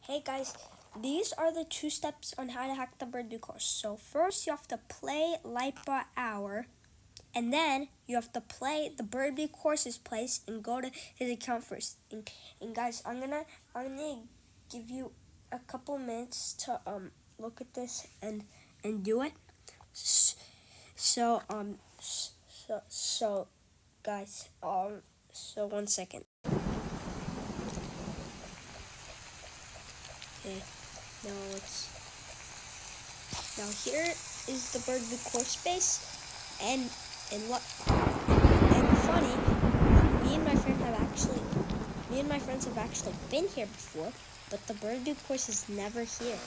Hey guys, these are the 2 steps on how to hack the birthday course. So first you have to play Lightbot Hour, and then you have to play the birthday course's place and go to his account first. And guys, I'm gonna give you a couple minutes to look at this and do it. So guys, so 1 second. Okay, now here is the birthday course space, and funny, me and my friends have actually been here before, but the birthday course is never here.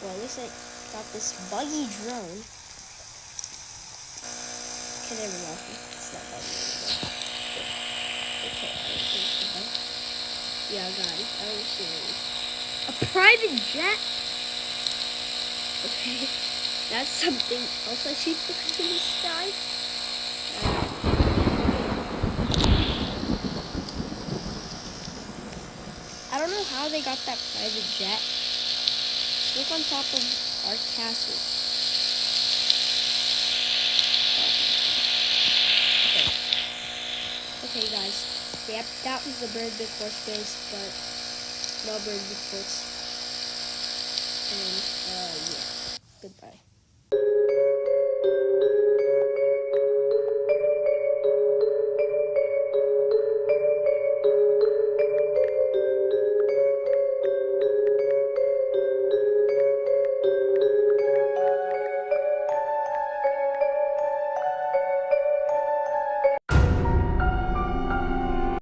Well, at least I got this buggy drone. Okay, there we go. It's not buggy anymore. Okay, yeah, guys, I don't see any. A private jet? Okay, that's something else I see in the sky. I don't know how they got that private jet. Let's look on top of our castle. Okay, guys. Yep, that was the birthday course base, but no birthday course. And yeah, goodbye.